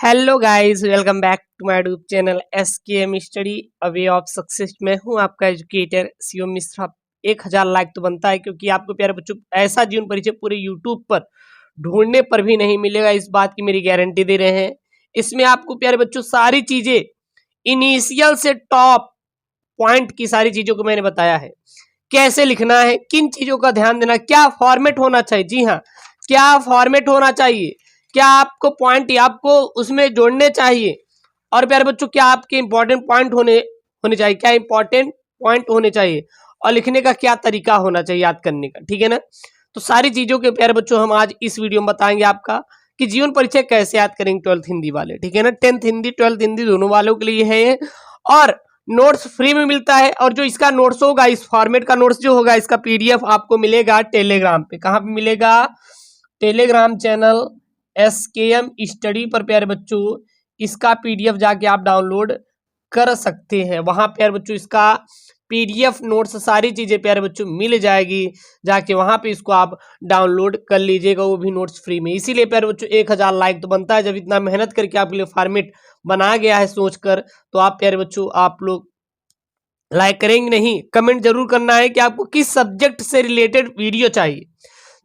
Hello guys, welcome back to my YouTube channel SKM study a way of success. मैं हूं आपका educator Shivam Mishra. 1000 like तो बनता है, क्योंकि आपको प्यारे बच्चों ऐसा जीवन परिचय पूरे यूट्यूब पर ढूंढने पर भी नहीं मिलेगा। इस बात की मेरी गारंटी दे रहे हैं। इसमें आपको प्यारे बच्चों सारी चीजें इनिशियल से टॉप पॉइंट की सारी चीजों को मैंने बताया है। कैसे लिखना है, किन चीजों का ध्यान देना, क्या फॉर्मेट होना चाहिए। जी हाँ, क्या फॉर्मेट होना चाहिए, क्या आपको पॉइंट आपको उसमें जोड़ने चाहिए, और प्यारे बच्चों क्या आपके इंपॉर्टेंट पॉइंट होने चाहिए, क्या इंपॉर्टेंट पॉइंट होने चाहिए, और लिखने का क्या तरीका होना चाहिए याद करने का। ठीक है ना। तो सारी चीजों के प्यारे बच्चों हम आज इस वीडियो में बताएंगे आपका कि जीवन परिचय कैसे याद करेंगे 12th हिंदी वाले। ठीक है ना। 10th हिंदी 12th हिंदी दोनों वालों के लिए है, और नोट्स फ्री में मिलता है। और जो इसका नोट्स होगा, इस फॉर्मेट का नोट्स जो होगा, इसका PDF आपको मिलेगा टेलीग्राम पे। कहाँ पे मिलेगा? टेलीग्राम चैनल SKM स्टडी पर प्यारे बच्चों इसका PDF जाके आप डाउनलोड कर सकते हैं। वहां प्यारे बच्चों इसका PDF नोट्स सारी चीजें प्यारे बच्चों मिल जाएगी। जाके वहां पे इसको आप डाउनलोड कर लीजिएगा, वो भी नोट्स फ्री में। इसीलिए प्यारे बच्चों 1000 लाइक तो बनता है। जब इतना मेहनत करके आपके लिए फॉर्मेट बनाया गया है सोचकर, तो आप प्यारे बच्चों आप लोग लाइक करेंगे नहीं, कमेंट जरूर करना है कि आपको किस सब्जेक्ट से रिलेटेड वीडियो चाहिए।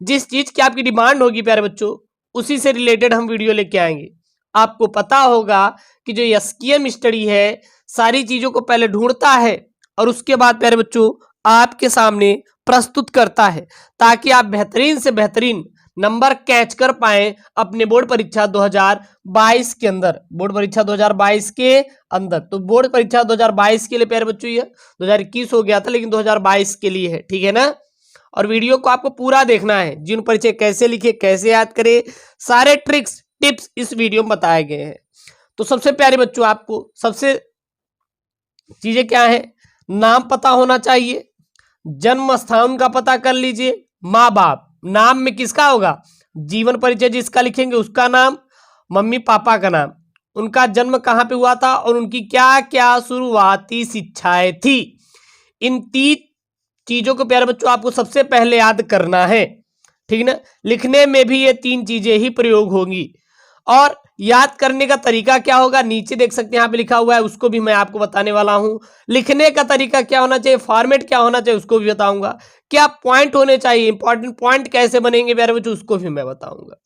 जिस चीज की आपकी डिमांड होगी प्यारे बच्चों, उसी से रिलेटेड हम वीडियो लेके आएंगे। आपको पता होगा कि जो SKM स्टडी है सारी चीजों को पहले ढूंढता है और उसके बाद प्यारे बच्चों आपके सामने प्रस्तुत करता है, ताकि आप बेहतरीन से बेहतरीन नंबर कैच कर पाए अपने बोर्ड परीक्षा 2022 के अंदर। बोर्ड परीक्षा 2022 के अंदर, तो बोर्ड परीक्षा 2022 के लिए प्यारे बच्चों, ये 2021 हो गया था लेकिन 2022 के लिए है। ठीक है ना। और वीडियो को आपको पूरा देखना है। जीवन परिचय कैसे लिखे, कैसे याद करें, सारे ट्रिक्स टिप्स इस वीडियो में बताए गए हैं। तो सबसे प्यारे बच्चों आपको सबसे चीजें क्या है, नाम पता होना चाहिए, जन्म स्थान का पता कर लीजिए, माँ बाप, नाम में किसका होगा, जीवन परिचय जिसका लिखेंगे उसका नाम, मम्मी पापा का नाम, उनका जन्म कहाँ पे हुआ था और उनकी क्या क्या शुरुआती शिक्षाएं थी। इन 3 चीजों को प्यारे बच्चों आपको सबसे पहले याद करना है। ठीक ना। लिखने में भी ये 3 चीजें ही प्रयोग होंगी। और याद करने का तरीका क्या होगा, नीचे देख सकते हैं यहाँ पे लिखा हुआ है, उसको भी मैं आपको बताने वाला हूं। लिखने का तरीका क्या होना चाहिए, फॉर्मेट क्या होना चाहिए, उसको भी बताऊंगा। क्या पॉइंट होने चाहिए, इंपॉर्टेंट पॉइंट कैसे बनेंगे प्यारे बच्चों, उसको भी मैं बताऊंगा।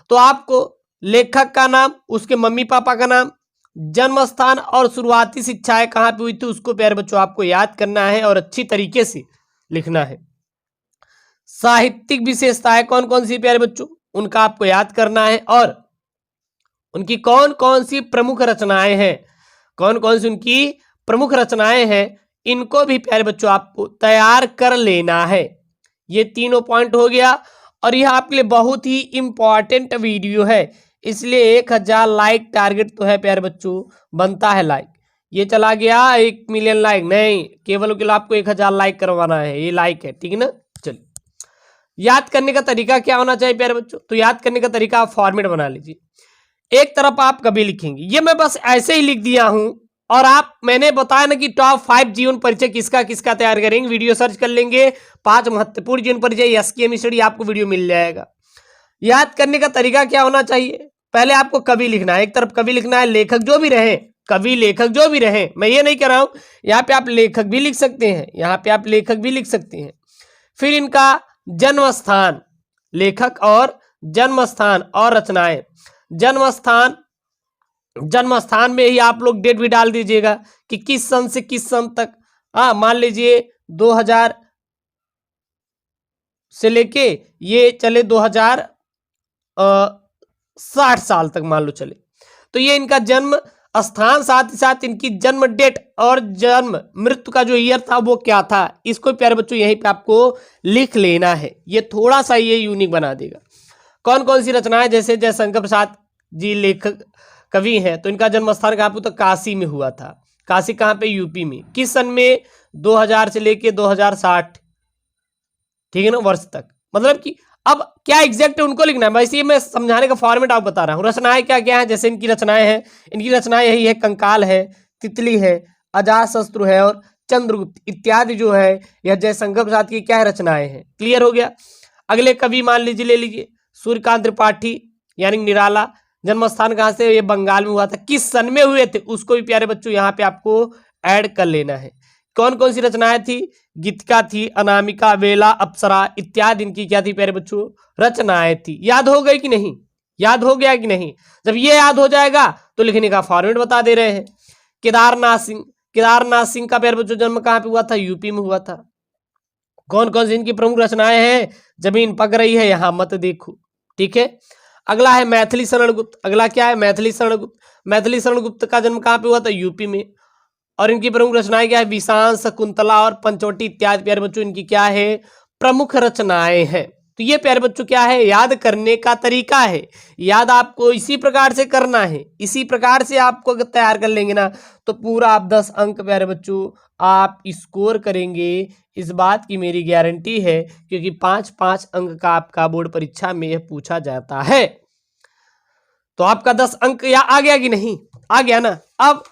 तो आपको लेखक का नाम, उसके मम्मी पापा का नाम, जन्म स्थान और शुरुआती शिक्षाएं कहाँ पे हुई थी, उसको प्यारे बच्चों आपको याद करना है और अच्छी तरीके से लिखना है। साहित्यिक विशेषताएं कौन कौन सी प्यारे बच्चों, उनका आपको याद करना है। और उनकी कौन कौन सी प्रमुख रचनाएं हैं, कौन कौन सी उनकी प्रमुख रचनाएं हैं, इनको भी प्यारे बच्चों आपको तैयार कर लेना है। ये तीनों पॉइंट हो गया। और यह आपके लिए बहुत ही इंपॉर्टेंट वीडियो है, इसलिए 1000 लाइक टारगेट तो है प्यारे बच्चों, बनता है लाइक। ये चला गया 1 मिलियन लाइक नहीं, केवल आपको 1000 लाइक करवाना है, ये लाइक है। ठीक है ना। चलिए, याद करने का तरीका क्या होना चाहिए प्यारे बच्चों, तो याद करने का तरीका आप फॉर्मेट बना लीजिए। एक तरफ आप कभी लिखेंगे, ये मैं बस ऐसे ही लिख दिया हूं, और आप मैंने बताया ना कि टॉप 5 जीवन परिचय किसका किसका तैयार करेंगे, वीडियो सर्च कर लेंगे 5 महत्वपूर्ण जीवन परिचय SKM स्टडी, आपको वीडियो मिल जाएगा। याद करने का तरीका क्या होना चाहिए, पहले आपको कवि लिखना है, एक तरफ कवि लिखना है, लेखक जो भी रहे, कवि लेखक जो भी रहे, मैं ये नहीं कह रहा हूं, यहाँ पे आप लेखक भी लिख सकते हैं, यहाँ पे आप लेखक भी लिख सकते हैं। फिर इनका जन्म स्थान, लेखक और जन्म स्थान और रचनाएं। जन्म स्थान में ही आप लोग डेट भी डाल दीजिएगा कि किस सन से किस सन तक। मान लीजिए 2000 से लेके ये चले 2060 साल तक मान लो चले, तो ये इनका जन्म स्थान, साथ ही साथ इनकी जन्म डेट और जन्म मृत्यु का जो ईयर था वो क्या था, इसको प्यारे बच्चों यहीं पे आपको लिख लेना है। ये थोड़ा सा ये यूनिक बना देगा। कौन कौन सी रचनाएं, जैसे जयशंकर प्रसाद जी लेखक कवि हैं, तो इनका जन्म स्थान कहाँ पे, तो काशी में हुआ था। काशी कहाँ पे, यूपी में। किस सन में, 2000 से लेके 2060, ठीक है ना, वर्ष तक। मतलब कि अब क्या एग्जैक्ट उनको लिखना है, वैसे मैं समझाने का फॉर्मेट आपको बता रहा हूँ। रचनाएं क्या क्या है, जैसे इनकी रचनाएं हैं, इनकी रचनाएं यही है, कंकाल है, तितली है, अजातशत्रु है और चंद्रगुप्त इत्यादि जो है, यह जयशंकर प्रसाद की क्या है, रचनाएं हैं। क्लियर हो गया। अगले कवि मान लीजिए, ले लीजिए सूर्यकांत त्रिपाठी यानी निराला, जन्म स्थान कहाँ से, ये बंगाल में हुआ था, किस सन में हुए थे उसको भी प्यारे बच्चों यहाँ पे आपको ऐड कर लेना है। कौन कौन सी रचनाएं थी, गीतिका थी, अनामिका, वेला, अप्सरा इत्यादि इनकी क्या थी प्यारे बच्चों, रचनाएं थी। याद हो गई कि नहीं, याद हो गया कि नहीं? जब ये याद हो जाएगा तो लिखने का फॉर्मेट बता दे रहे हैं। केदारनाथ सिंह, केदारनाथ सिंह का प्यारे बच्चों जन्म कहाँ पे हुआ था, यूपी में हुआ था। कौन कौन सी इनकी प्रमुख रचनाएं हैं, जमीन पक रही है यहां मत देखो, ठीक है। अगला है मैथिली शरण गुप्त, अगला क्या है, मैथिली शरण गुप्त। मैथिली शरण गुप्त का जन्म कहाँ पे हुआ था, यूपी में। और इनकी प्रमुख रचनाएं क्या है, विशान, शकुंतला और पंचवटी इत्यादि प्यारे बच्चों इनकी क्या है, प्रमुख रचनाएं हैं। तो ये प्यारे बच्चों क्या है, याद करने का तरीका है। याद आपको इसी प्रकार से करना है, इसी प्रकार से आपको अगर तैयार कर लेंगे ना तो पूरा आप 10 अंक प्यारे बच्चों आप स्कोर करेंगे, इस बात की मेरी गारंटी है, क्योंकि 5-5 अंक का आपका बोर्ड परीक्षा में यह पूछा जाता है। तो आपका 10 अंक या आ गया कि नहीं, आ गया ना। अब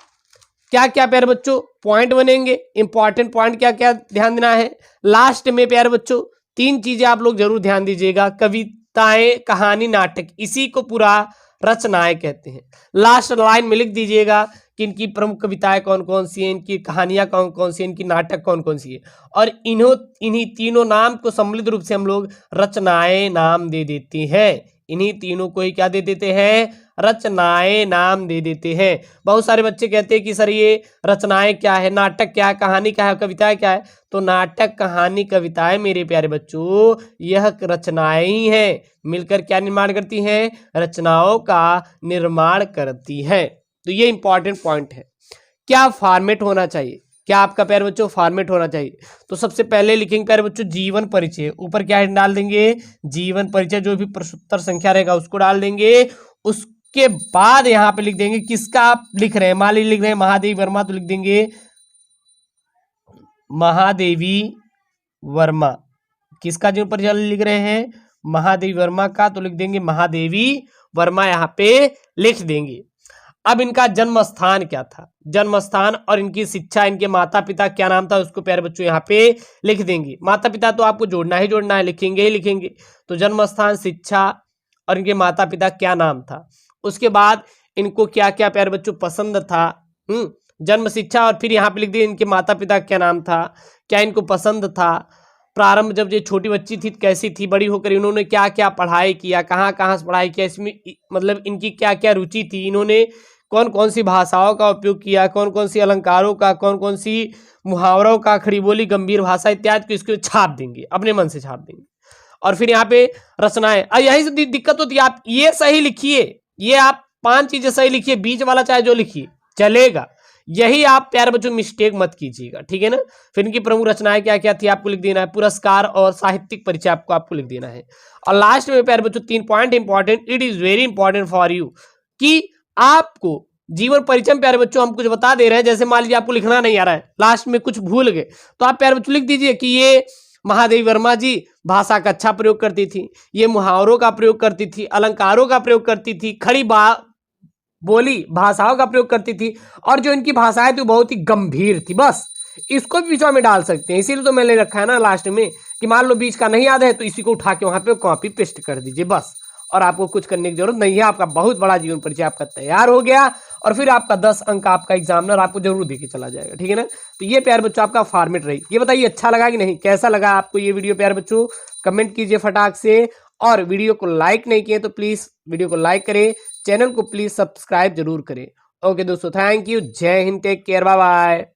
क्या क्या प्यारे बच्चों पॉइंट बनेंगे, इंपॉर्टेंट पॉइंट क्या क्या ध्यान देना है। लास्ट में प्यारे बच्चों 3 चीजें आप लोग जरूर ध्यान दीजिएगा, कविताएं, कहानी, नाटक, इसी को पूरा रचनाएं कहते हैं। लास्ट लाइन में लिख दीजिएगा कि इनकी प्रमुख कविताएं कौन कौन सी हैं, इनकी कहानियां कौन कौन सी हैं, इनकी नाटक कौन कौन सी है। और इन्हीं तीनों नाम को सम्मिलित रूप से हम लोग रचनाएं नाम दे देते हैं। इन्हीं तीनों को ही क्या दे देते हैं, रचनाएं नाम दे देते हैं। बहुत सारे बच्चे कहते हैं कि सर ये रचनाएं क्या है, नाटक क्या है, कहानी क्या है, कविताएं क्या है। तो नाटक, कहानी, कविताएं मेरे प्यारे बच्चों यह रचनाएं ही हैं, मिलकर क्या निर्माण करती हैं, रचनाओं का निर्माण करती हैं। तो ये इंपॉर्टेंट पॉइंट है। क्या फॉर्मेट होना चाहिए, क्या आपका प्यारे बच्चों फॉर्मेट होना चाहिए। तो सबसे पहले लिखेंगे प्यारे बच्चों जीवन परिचय, ऊपर क्या डाल देंगे, जीवन परिचय, जो भी प्रश्नोत्तर संख्या रहेगा उसको डाल देंगे। उसके बाद यहाँ पे लिख देंगे किसका आप लिख रहे हैं, मान लीजिए लिख रहे हैं महादेवी वर्मा, तो लिख देंगे महादेवी वर्मा। किसका जीवन परिचय लिख रहे हैं, महादेवी वर्मा का, तो लिख देंगे महादेवी वर्मा, यहाँ पे लिख देंगे। अब इनका जन्म स्थान क्या था, जन्म स्थान और इनकी शिक्षा, इनके माता पिता क्या नाम था उसको प्यारे बच्चों यहाँ पे लिख देंगे। माता पिता तो आपको जोड़ना ही जोड़ना है, लिखेंगे ही लिखेंगे। तो जन्म स्थान, शिक्षा और इनके माता पिता क्या नाम था। उसके बाद इनको क्या क्या प्यारे बच्चों पसंद था, जन्म, शिक्षा, और फिर यहाँ पे लिख दिए इनके माता पिता क्या नाम था, क्या इनको पसंद था, प्रारंभ जब ये छोटी बच्ची थी कैसी थी, बड़ी होकर इन्होंने क्या क्या पढ़ाई किया, कहाँ कहाँ से पढ़ाई किया, इसमें मतलब इनकी क्या क्या रुचि थी, इन्होंने कौन कौन सी भाषाओं का उपयोग किया, कौन कौन सी अलंकारों का, कौन कौन सी मुहावरों का, खड़ी बोली, गंभीर भाषा इत्यादि को इसको छाप देंगे, अपने मन से छाप देंगे। और फिर यहाँ पे रचनाएं, यही से दिक्कत होती है, आप ये सही लिखिए, ये आप 5 चीजें सही लिखिए, बीच वाला चाहे जो लिखिए चलेगा, यही आप प्यारे बच्चों मिस्टेक मत कीजिएगा, ठीक है ना। फिर इनकी प्रमुख रचनाएं क्या क्या थी आपको लिख देना है, पुरस्कार और साहित्यिक परिचय आपको लिख देना है। और लास्ट में प्यारे बच्चों 3 point important, it is very important for you, कि आपको जीवन परिचय में प्यारे बच्चों हम कुछ बता दे रहे हैं, जैसे मान लीजिए आपको लिखना नहीं आ रहा है, लास्ट में कुछ भूल गए, तो आप प्यारे बच्चों लिख दीजिए कि ये महादेवी वर्मा जी भाषा का अच्छा प्रयोग करती थी, ये मुहावरों का प्रयोग करती थी, अलंकारों का प्रयोग करती थी, खड़ी बोली भाषाओं का प्रयोग करती थी, और जो इनकी भाषाएं थी बहुत ही गंभीर थी। बस इसको भी बीच में डाल सकते हैं, इसीलिए तो मैंने रखा है ना लास्ट में, कि मान लो बीच का नहीं याद है तो इसी को उठा के वहां पे कॉपी पेस्ट कर दीजिए बस, और आपको कुछ करने की जरूरत नहीं है। आपका बहुत बड़ा जीवन परिचय आपका तैयार हो गया, और फिर आपका 10 अंक आपका एग्जामिनर आपको जरूर देके चला जाएगा, ठीक है ना। तो ये प्यारे बच्चों आपका फॉर्मेट रही। ये बताइए अच्छा लगा कि नहीं, कैसा लगा आपको ये वीडियो प्यारे बच्चों, कमेंट कीजिए फटाक से, और वीडियो को लाइक नहीं किए तो प्लीज वीडियो को लाइक करें, चैनल को प्लीज सब्सक्राइब जरूर करें। ओके दोस्तों, थैंक यू, जय हिंद, टेक केयर, बाय बाय।